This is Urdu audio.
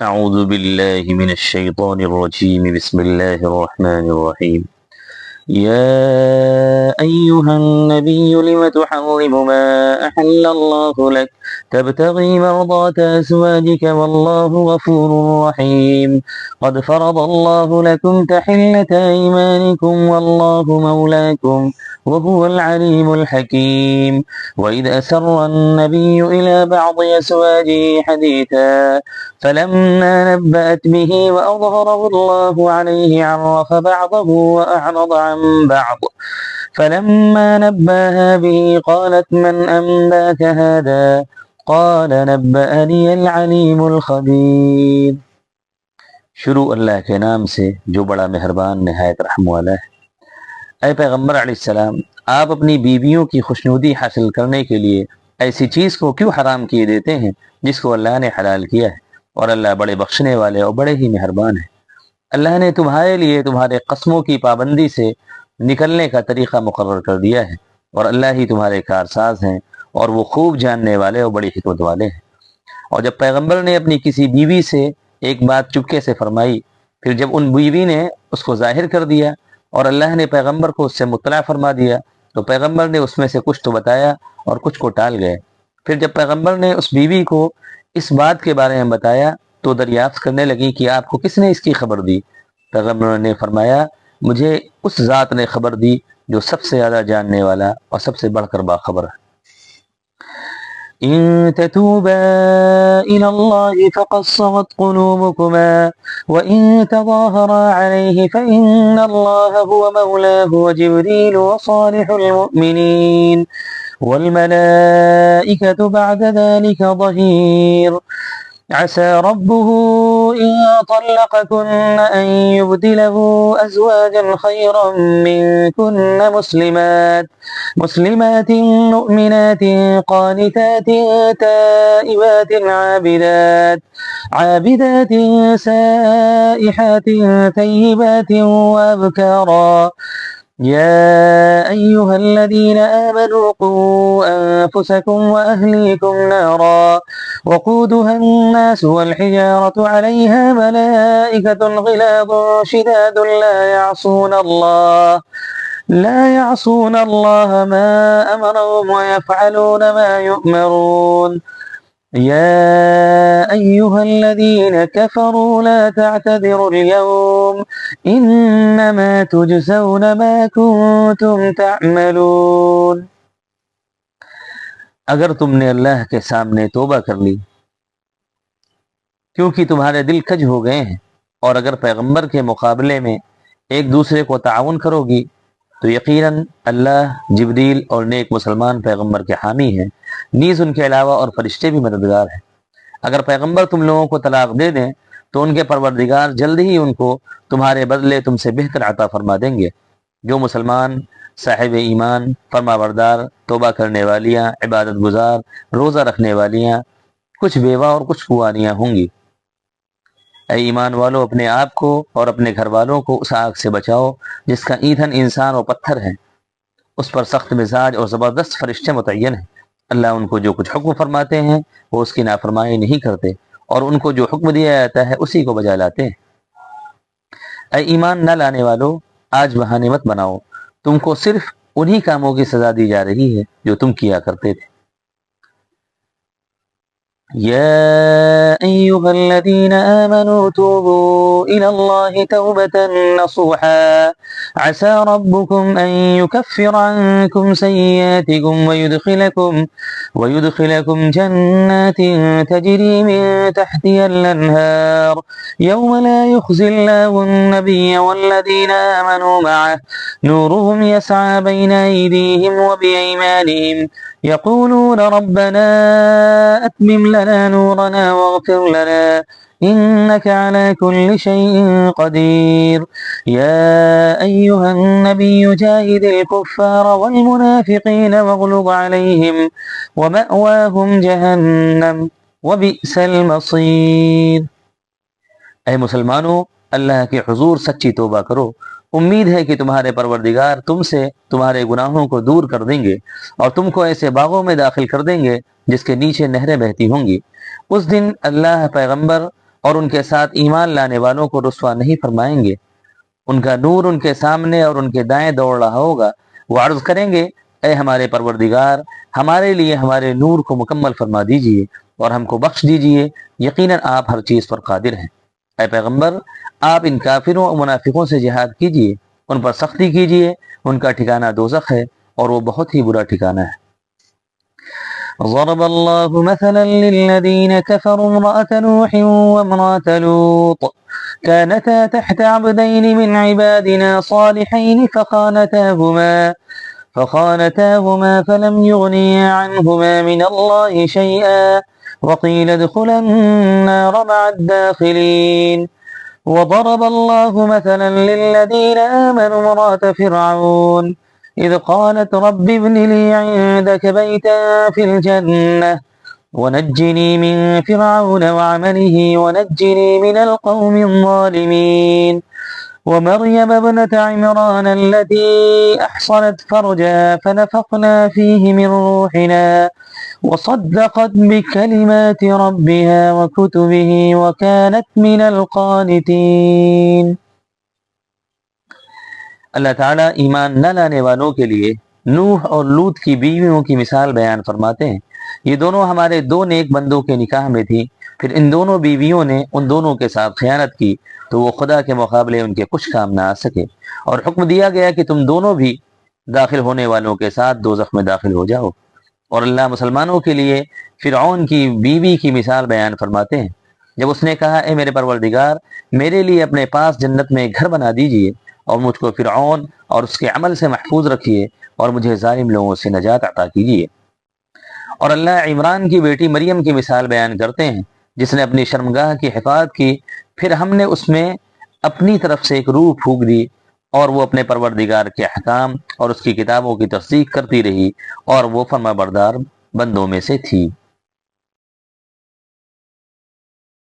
أعوذ بالله من الشيطان الرجيم بسم الله الرحمن الرحيم يا أيها النبي لم تحرم ما أحل الله لك تبتغي مرضات أزواجك والله غفور رحيم قد فرض الله لكم تحلة أيمانكم والله مولاكم وهو العليم الحكيم وإذ أسر النبي إلى بعض أزواجه حديثا فلما نبأت به وأظهره الله عليه عرف بعضه وأعرض عن بعض فلما نباها به قالت من أنباك هذا قال نبأني العليم الخبير۔ شروع اللہ کے نام سے جو بڑا مہربان نہایت رحم والا ہے۔ اے پیغمبر علیہ السلام، آپ اپنی بیویوں کی خوشنودی حاصل کرنے کے لیے ایسی چیز کو کیوں حرام کیے دیتے ہیں جس کو اللہ نے حلال کیا ہے، اور اللہ بڑے بخشنے والے اور بڑے ہی مہربان ہیں۔ اللہ نے تمہارے لیے تمہارے قسموں کی پابندی سے نکلنے کا طریقہ مقرر کر دیا ہے، اور اللہ ہی تمہارے کارساز ہیں، اور وہ خوب جاننے والے اور بڑی حکمت والے ہیں۔ اور جب پیغمبر نے اپنی کسی بیوی سے ایک بات چپکے سے فرمائی، پھر جب ان بیوی نے اس کو ظاہر کر دیا اور اللہ نے پیغمبر کو اس سے مطلع فرما دیا، تو پیغمبر نے اس میں سے کچھ تو بتایا اور کچھ کو ٹال گئے۔ پھر جب پیغمبر نے اس بیوی کو اس بات کے بارے میں بتایا تو دریافت کرنے لگی کہ آپ کو کس نے اس کی خبر دی؟ پیغمبر نے فرمایا، مجھے اس ذات نے خبر دی جو سب سے زیادہ جاننے والا اور سب سے بڑھ کر باخبر ہے۔ إن تتوبا إلى الله فقد صغت قلوبكما وإن تظاهرا عليه فإن الله هو مولاه وجبريل وصالح المؤمنين والملائكة بعد ذلك ظهير عسى ربه إن طلقكن أن يبدله أزواجا خيرا منكن مسلمات مؤمنات قانتات تائبات عابدات سائحات ثيبات وأبكارا يا أيها الذين آمنوا قوا أنفسكم وأهليكم نارا وقودها الناس والحجارة عليها ملائكة غلاظ شداد لا يعصون الله ما أمرهم ويفعلون ما يؤمرون يا أيها الذين كفروا لا تعتذروا اليوم إنما تجزون ما كنتم تعملون۔ اگر تم نے اللہ کے سامنے توبہ کر لی کیونکہ تمہارے دل کج ہو گئے ہیں، اور اگر پیغمبر کے مقابلے میں ایک دوسرے کو تعاون کرو گی تو یقیناً اللہ جبریل اور نیک مسلمان پیغمبر کے حامی ہیں، نیز ان کے علاوہ اور فرشتے بھی مددگار ہیں۔ اگر پیغمبر تم لوگوں کو طلاق دے دیں تو ان کے پروردگار جلد ہی ان کو تمہارے بدلے تم سے بہتر عطا فرما دیں گے۔ جو مسلمان صاحب ایمان، فرما بردار، توبہ کرنے والیاں، عبادت گزار، روزہ رکھنے والیاں، کچھ بیوہ اور کچھ کنواریاں ہوں گی۔ اے ایمان والو، اپنے آپ کو اور اپنے گھر والوں کو اس آگ سے بچاؤ جس کا ایندھن انسان اور پتھر ہے، اس پر سخت مزاج اور زبردست فرشتے متعین ہیں۔ اللہ ان کو جو کچھ حکم فرماتے ہیں وہ اس کی نافرمانی نہیں کرتے، اور ان کو جو حکم دیا جاتا ہے اسی کو بجا لاتے ہیں۔ اے ایمان نہ لانے والو، آج بہانے مت بناؤ، تم کو صرف انہی کاموں کی سزا دی جا رہی ہے جو تم کیا کرتے تھے۔ يا أيها الذين آمنوا توبوا إلى الله توبة نصوحا عسى ربكم أن يكفر عنكم سيئاتكم ويدخلكم جنات تجري من تحتها الأنهار يوم لا يخزي الله النبي والذين آمنوا معه نورهم يسعى بين أيديهم وبأيمانهم يقولون ربنا أتمم لنا نورنا واغفر لنا إنك على كل شيء قدير يا أيها النبي جاهد الكفار والمنافقين واغلظ عليهم ومأواهم جهنم وبئس المصير۔ اے مسلمانوں، اللہ کے حضور سچی توبہ کرو، امید ہے کہ تمہارے پروردگار تم سے تمہارے گناہوں کو دور کر دیں گے اور تم کو ایسے باغوں میں داخل کر دیں گے جس کے نیچے نہریں بہتی ہوں گی۔ اس دن اللہ پیغمبر اور ان کے ساتھ ایمان لانے والوں کو رسوا نہیں فرمائیں گے۔ ان کا نور ان کے سامنے اور ان کے دائیں دوڑ رہا ہوگا۔ وہ عرض کریں گے اے ہمارے پروردگار، ہمارے لیے ہمارے نور کو مکمل فرما دیجئے اور ہم کو بخش دیجئے، یقیناً آپ ہر چیز پر قادر ہیں۔ اے پیغمبر، آپ ان کافروں اور منافقوں سے جہاد کیجئے، ان پر سختی کیجئے، ان کا ٹھکانہ دوزخ ہے اور وہ بہت ہی برا ٹھکانہ ہے۔ ضرب الله مثلا للذين كفروا امرأة نوح وامرأة لوط كانتا تحت عبدين من عبادنا صالحين فخانتاهما فلم يغنيا عنهما من الله شيئا وقيل ادخلا النار مع الداخلين وضرب الله مثلا للذين آمنوا امرأة فرعون إذ قالت رب ابن لي عندك بيتا في الجنة ونجني من فرعون وعمله ونجني من القوم الظالمين ومريم ابنة عمران التي أحصنت فرجها فنفخنا فيه من روحنا وصدقت بكلمات ربها وكتبه وكانت من القانتين۔ اللہ تعالیٰ ایمان نہ لانے والوں کے لیے نوح اور لوط کی بیویوں کی مثال بیان فرماتے ہیں۔ یہ دونوں ہمارے دو نیک بندوں کے نکاح میں تھی، پھر ان دونوں بیویوں نے ان دونوں کے ساتھ خیانت کی تو وہ خدا کے مقابلے ان کے کچھ کام نہ آ سکے، اور حکم دیا گیا کہ تم دونوں بھی داخل ہونے والوں کے ساتھ دوزخ میں داخل ہو جاؤ۔ اور اللہ مسلمانوں کے لیے فرعون کی بیوی کی مثال بیان فرماتے ہیں۔ جب اس نے کہا اے میرے پروردگار، میرے لیے اپنے پاس جنت میں ایک گھر بنا دیجئے اور مجھ کو فرعون اور اس کے عمل سے محفوظ رکھیے اور مجھے ظالم لوگوں سے نجات عطا کیجیے۔ اور اللہ عمران کی بیٹی مریم کی مثال بیان کرتے ہیں، جس نے اپنی شرمگاہ کی حفاظت کی، پھر ہم نے اس میں اپنی طرف سے ایک روح پھونک دی اور وہ اپنے پروردگار کے احکام اور اس کی کتابوں کی تصدیق کرتی رہی اور وہ فرما بردار بندوں میں سے تھی۔